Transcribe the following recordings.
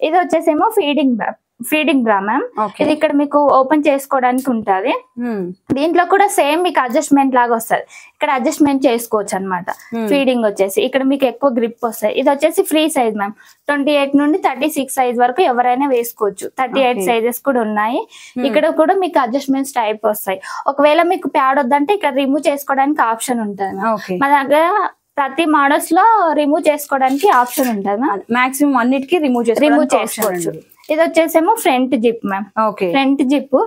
ఇది వచ్చేసేమో ఫీడింగ్ బ్రా మ్యామ్. ఇది ఇక్కడ మీకు ఓపెన్ చేసుకోవడానికి ఉంటది. దీంట్లో కూడా సేమ్ మీకు అడ్జస్ట్మెంట్ లాగా వస్తుంది. ఇక్కడ అడ్జస్ట్మెంట్ చేసుకోవచ్చు అనమాట. ఫీడింగ్ వచ్చేసి ఇక్కడ మీకు ఎక్కువ గ్రిప్ వస్తాయి. ఇది వచ్చేసి ఫ్రీ సైజ్ మ్యామ్. 28 నుండి 36 సైజ్ వరకు ఎవరైనా వేసుకోవచ్చు. 38 సైజెస్ కూడా ఉన్నాయి. ఇక్కడ కూడా మీకు అడ్జస్ట్మెంట్స్ టైప్ వస్తాయి. ఒకవేళ మీకు ప్యాడ్ వద్దంటే ఇక్కడ రిమూవ్ చేసుకోవడానికి ఆప్షన్ ఉంటుంది. మా దగ్గర ప్రతి మోడల్స్ లో రిమూవ్ చేసుకోవడానికి ఆప్షన్ ఉంటుంది మ్యామ్. మాక్సిమం అన్నిటికీ రిమూవ్ చేసుకోవచ్చు. ఇది వచ్చేసేమో front zip ma'am. Front zip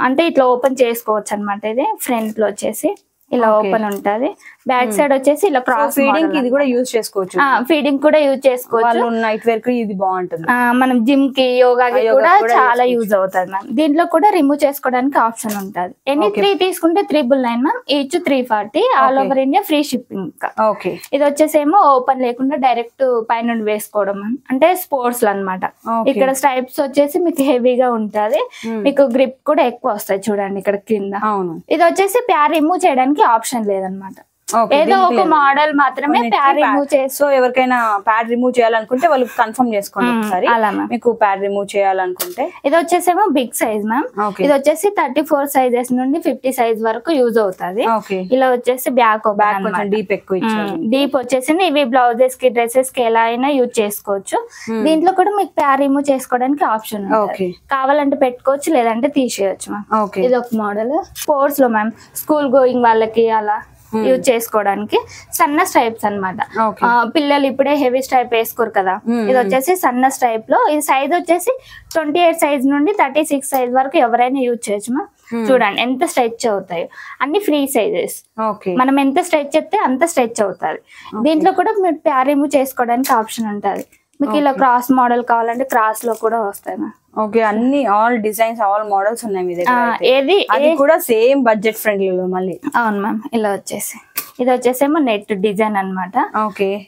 అంటే ఇట్లా ఓపెన్ చేసుకోవచ్చు అనమాట. ఇది ఫ్రంట్ లో వచ్చేసి ఇలా ఓపెన్ ఉంటది. బ్యాక్ సైడ్ వచ్చేసి ఇలా క్రాస్ ఫీడింగ్ ఇది కూడా యూజ్ చేసుకోవచ్చు. ఫీడింగ్ కూడా యూజ్ చేసుకోవచ్చు. నైట్ వేర్ కి ఇది బాగుంటుంది. మనం జిమ్ కి యోగాకి కూడా చాలా యూజ్ అవుతుంది మ్యామ్. దీంట్లో కూడా రిమూవ్ చేసుకోవడానికి ఆప్షన్ ఉంటది. ఎనీ 3 తీసుకుంటే 399 ma'am. Each 340. All over India free shipping. ఇది వచ్చేసేమో ఓపెన్ లేకుండా డైరెక్ట్ పైన వేసుకోవడం మ్యామ్. అంటే స్పోర్ట్స్ లో అనమాట. ఇక్కడ స్ట్రైప్స్ వచ్చేసి మీకు హెవీగా ఉంటది. మీకు గ్రిప్ కూడా ఎక్కువ వస్తాయి చూడండి ఇక్కడ కింద. ఇది వచ్చేసి ప్యాడ్ రిమూవ్ చేయడానికి ఆప్షన్ లేదనమాట. ఏదో ఒక మోడల్ మాత్రమే ప్యాడ్ రిమూవ్ చేసి. సో ఎవరికైనా ప్యాడ్ రిమూవ్ చేయాలనుకుంటే వాళ్ళు కన్ఫర్మ్ చేసుకోండి ఒకసారి. అలా మీకు ప్యాడ్ రిమూవ్ చేయాలనుకుంటే ఇది వచ్చేసేమో బిగ్ సైజ్ మ్యామ్. ఇది వచ్చేసి 34 సైజెస్ నుండి 50 సైజ్ వరకు యూజ్ అవుతుంది. ఇలా వచ్చేసి బ్యాక్ డీప్ ఎక్కువ డీప్ వచ్చేసింది. ఇవి బ్లౌజెస్ కి డ్రెస్సెస్ కి ఎలా అయినా యూజ్ చేసుకోవచ్చు. దీంట్లో కూడా మీకు ప్యాడ్ రిమూవ్ చేసుకోవడానికి ఆప్షన్ కావాలంటే పెట్టుకోవచ్చు, లేదంటే తీసేయచ్చు మ్యామ్. ఇది ఒక మోడల్ స్పోర్ట్స్ లో మ్యామ్. స్కూల్ గోయింగ్ వాళ్ళకి అలా యూజ్ చేసుకోవడానికి సన్న స్ట్రైప్స్ అనమాట. పిల్లలు ఇప్పుడే హెవీ స్ట్రైప్ వేసుకోరు కదా. ఇది వచ్చేసి సన్న స్ట్రైప్ లో. ఇది సైజ్ వచ్చేసి 28 సైజ్ నుండి 36 సైజ్ వరకు ఎవరైనా యూజ్ చేయొచ్చు. చూడండి ఎంత స్ట్రెచ్ అవుతాయి. అన్ని ఫ్రీ సైజెస్. మనం ఎంత స్ట్రెచ్ చేస్తే అంత స్ట్రెచ్ అవుతుంది. దీంట్లో కూడా మీరు ప్యాడ్ రిమూవ్ చేసుకోవడానికి ఆప్షన్ ఉంటుంది. మీకు ఇలా క్రాస్ మోడల్ కావాలంటే క్రాస్ లో కూడా వస్తాయి మ్యామ్. అన్ని ఆల్ డిజైన్స్ ఆల్ మోడల్స్ ఉన్నాయి మీ దగ్గర. అది కూడా సేమ్ బడ్జెట్ ఫ్రెండ్లీ మళ్ళీ. అవును మ్యామ్. ఇలా వచ్చేసి ఇది వచ్చేసేమో నెట్ డిజైన్ అనమాట.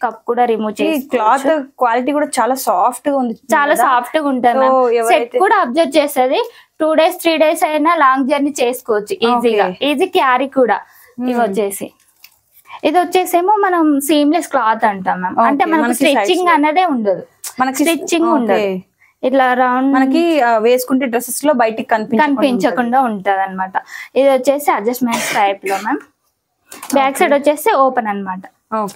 కప్ కూడా రిమూవ్ చేసి క్లాత్ క్వాలిటీ కూడా చాలా సాఫ్ట్ గా ఉంది. చాలా సాఫ్ట్ గా ఉంటుంది. సెట్ కూడా అబ్జర్వ్ చేసేది 2 days 3 days అయినా లాంగ్ జర్నీ చేసుకోవచ్చు ఈజీగా. ఈజీ క్యారీ కూడా. ఇవి వచ్చేసి ఇది వచ్చేసేమో మనం సీమ్లెస్ క్లాత్ అంటాం మ్యామ్. అంటే మనకి స్టిచ్చింగ్ అనేది ఉండదు. మనకి స్టిచ్చింగ్ ఉండదు. ఇట్లా రౌండ్ మనకి వేసుకుంటే డ్రెస్సెస్ లో బయటికి కనిపించకుండా ఉంటది అనమాట. ఇది వచ్చేసి అడ్జస్ట్మెంట్ టైప్ లో మ్యామ్. బ్యాక్ సైడ్ వచ్చేసి ఓపెన్ అనమాట.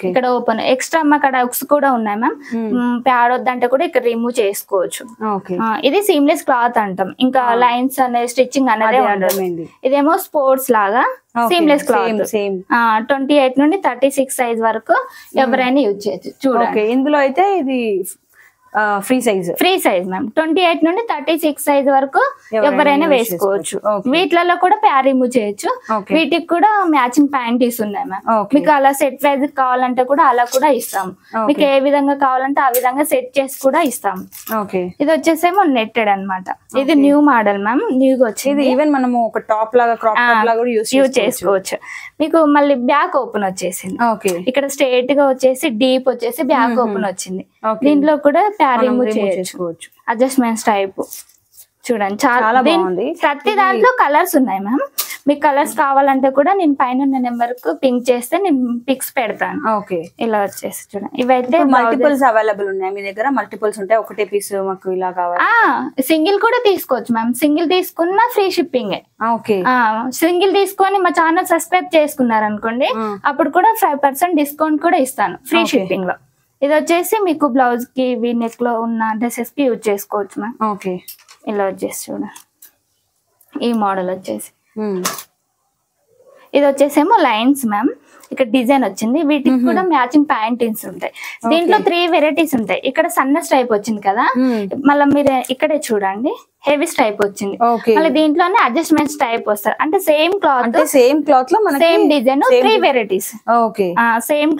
ఇక్కడ ఓపెన్ ఎక్స్ట్రా అక్కడ ఉక్స్ కూడా ఉన్నాయి మ్యామ్. ప్యాడ్ వద్దంటే కూడా ఇక్కడ రిమూవ్ చేసుకోవచ్చు. ఇది సీమ్లెస్ క్లాత్ అంటాం. ఇంకా లైన్స్ అనేది స్టిచ్చింగ్ అనేది ఉండదు. ఇదేమో స్పోర్ట్స్ లాగా సీమ్లెస్ క్లాత్. 28 నుండి 36 సైజ్ వరకు ఎవరైనా యూజ్ చేయొచ్చు. చూడండి ఇందులో అయితే ఇది ఫ్రీ సైజ్ మ్యామ్. 28 నుండి 36 సైజ్ వరకు ఎవరైనా వేసుకోవచ్చు. వీటిలలో కూడా ప్యాడ్ రిమూవ్ చేయొచ్చు. వీటికి కూడా మ్యాచింగ్ ప్యాంటీస్ ఉన్నాయి మ్యామ్. మీకు అలా సెట్ వైజ్ కావాలంటే కూడా అలా కూడా ఇస్తాము. మీకు ఏ విధంగా కావాలంటే ఆ విధంగా సెట్ చేసి కూడా ఇస్తాము. ఇది వచ్చేసేమో నెట్టెడ్ అనమాట. ఇది న్యూ మోడల్ మ్యామ్. న్యూగా వచ్చింది. ఈవెన్ మనము ఒక టాప్ లాగా క్రాప్ టాప్ లాగా యూజ్ చేసుకోవచ్చు. మీకు మళ్ళీ బ్యాక్ ఓపెన్ వచ్చేసింది. ఇక్కడ స్ట్రైట్ గా వచ్చేసి డీప్ వచ్చేసి బ్యాక్ ఓపెన్ వచ్చింది. దీంట్లో కూడా ప్యాడ్ రిమూవ్ చేసుకోవచ్చు. అడ్జస్ట్మెంట్స్ టైప్ చూడండి చాలా బాగుంది. ప్రతి దాంట్లో కలర్స్ ఉన్నాయి మ్యామ్. మీకు కలర్స్ కావాలంటే కూడా నేను పైన నెంబర్ కు పింక్ చేస్తే నేను పిక్స్ పెడతాను. ఇలా వచ్చేసి చూడండి. ఇవైతే మల్టిపుల్స్ అవైలబుల్ ఉన్నాయి మీ దగ్గర. మల్టిపుల్స్ ఉంటాయి. ఒకటే పీస్ మాకు ఇలా కావాలి. సింగిల్ కూడా తీసుకోవచ్చు మ్యామ్. సింగిల్ తీసుకున్నా ఫ్రీ షిప్పింగ్. సింగిల్ తీసుకొని మా ఛానల్ సబ్స్క్రైబ్ చేసుకున్నారు అనుకోండి, అప్పుడు కూడా 5% డిస్కౌంట్ కూడా ఇస్తాను ఫ్రీ షిప్పింగ్ లో. ఇది వచ్చేసి మీకు బ్లౌజ్ కి వీ నెక్ లో ఉన్న డ్రెస్సెస్ కి యూజ్ చేసుకోవచ్చు మ్యామ్. ఇలా వచ్చేసి చూడండి. ఈ మోడల్ వచ్చేసి ఇది వచ్చేసేమో లైన్స్ మ్యామ్. ఇక్కడ డిజైన్ వచ్చింది. వీటికి కూడా మ్యాచింగ్ ప్యాంటీన్స్ ఉంటాయి. దీంట్లో 3 వెరైటీస్ ఉంటాయి. ఇక్కడ సన్న స్ట్రైప్ వచ్చింది కదా, మళ్ళీ మీరు ఇక్కడే చూడండి హెవీ స్ట్రైప్ వచ్చింది. మళ్ళీ దీంట్లోనే అడ్జస్ట్మెంట్స్ టైప్ వస్తారు. అంటే సేమ్ క్లాత్ లో same design 3 varieties. Same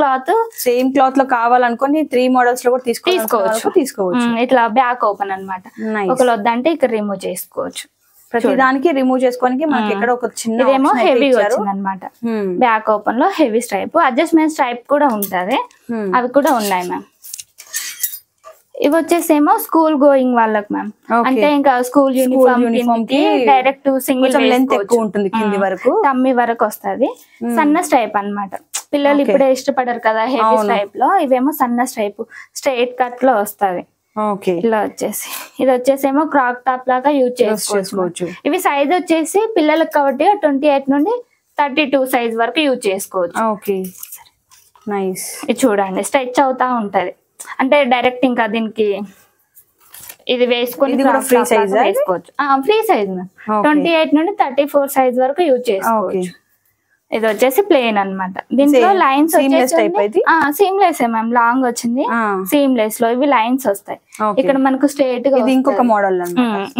cloth లో కావాలనుకుని 3 మోడల్స్ లో కూడా తీసుకోవచ్చు. ఇట్లా బ్యాక్ ఓపెన్ అనమాట. ఒకళ్ళు వద్దంటే ఇక్కడ రిమూవ్ చేసుకోవచ్చు. ప్రతి దానికి రిమూవ్ చేసుకోవడానికి మనకి ఎక్కడ ఒక చిన్న ఇదేమో హెవీ వచ్చింది అనమాట. బ్యాక్ ఓపెన్ లో హెవీ స్ట్రైప్. అడ్జస్ట్మెంట్ స్ట్రైప్ కూడా ఉంటది. అవి కూడా ఉన్నాయి మ్యామ్. ఇవి వచ్చేసేమో స్కూల్ గోయింగ్ వాళ్ళకి మ్యామ్. అంటే ఇంకా స్కూల్ యూనిఫామ్ కి డైరెక్ట్ సింగిల్ లెంత్ ఎక్కువ ఉంటుంది. కింది వరకు టమ్మీ వరకు వస్తది. సన్న స్ట్రైప్ అనమాట. పిల్లలు ఇప్పుడే ఇష్టపడరు కదా హెవీ స్ట్రైప్ లో. ఇవేమో సన్న స్ట్రైప్ స్ట్రైట్ కట్ లో వస్తది. ఓకే ఇలా వచ్చేసి ఇది వచ్చేసేమో క్రాక్ టాప్ లాగా యూజ్ చేసుకోవచ్చు. ఇవి సైజ్ వచ్చేసి పిల్లలకు కాబట్టి 28 నుండి 32 సైజ్ వరకు యూజ్ చేసుకోవచ్చు. Okay nice. ఇది చూడండి స్ట్రెచ్ అవుతా ఉంటది, అంటే డైరెక్ట్ ఇంకా దీనికి ఇది వేసుకొని ఫ్రీ సైజ్ వేసుకోవచ్చు. ఫ్రీ సైజ్ 28 నుండి 34 సైజ్ వరకు యూజ్ చేసుకోవచ్చు. ఇది వచ్చేసి ప్లేన్ అన్నమాట. దీంట్లో లైన్స్ సీమ్లెస్ మ్యామ్, లాంగ్ వచ్చింది సీమ్లెస్ లో ఇవి లైన్స్ వస్తాయి. ఇక్కడ మనకు స్ట్రైట్ గా ఇంకొక మోడల్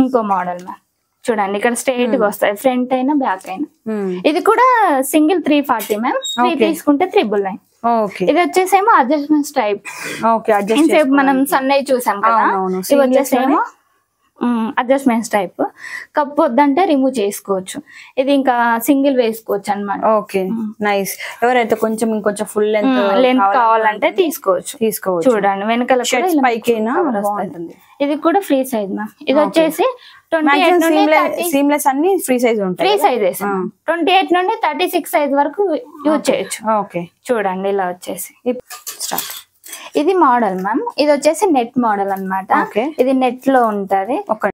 ఇంకో మోడల్ మ్యామ్. చూడండి ఇక్కడ స్ట్రైట్ గా వస్తాయి, ఫ్రంట్ అయినా బ్యాక్ అయినా. ఇది కూడా సింగిల్ 340 మ్యామ్, 3 తీసుకుంటే 999. ఇది వచ్చేసేమో అడ్జస్ట్మెంట్స్ టైప్. ఇంతసేపు మనం సన్నై చూసాం కదా, ఇది వచ్చేసేమో అడ్జస్ట్మెంట్స్ టైప్. కప్ వద్దంటే రిమూవ్ చేసుకోవచ్చు. ఇది ఇంకా సింగిల్ వేసుకోవచ్చు అన్నమాట. Okay nice. ఎవరైతే కొంచెం ఇంకొంచెం ఫుల్ లెంత్ కావాలంటే తీసుకోవచ్చు. చూడండి వెనకాల పైకైనా ఇది కూడా ఫ్రీ సైజ్ మ్యామ్. ఇది వచ్చేసి 28 అన్ని ఫ్రీ సైజ్ ఉంటాయి. ఫ్రీ సైజెస్ 28 నుండి 36 సైజ్ వరకు యూజ్ చేయొచ్చు. ఓకే చూడండి ఇలా వచ్చేసి ఇది మోడల్ మ్యామ్. ఇది వచ్చేసి నెట్ మోడల్ అన్నమాట. ఇది నెట్ లో ఉంటది. ఒక్క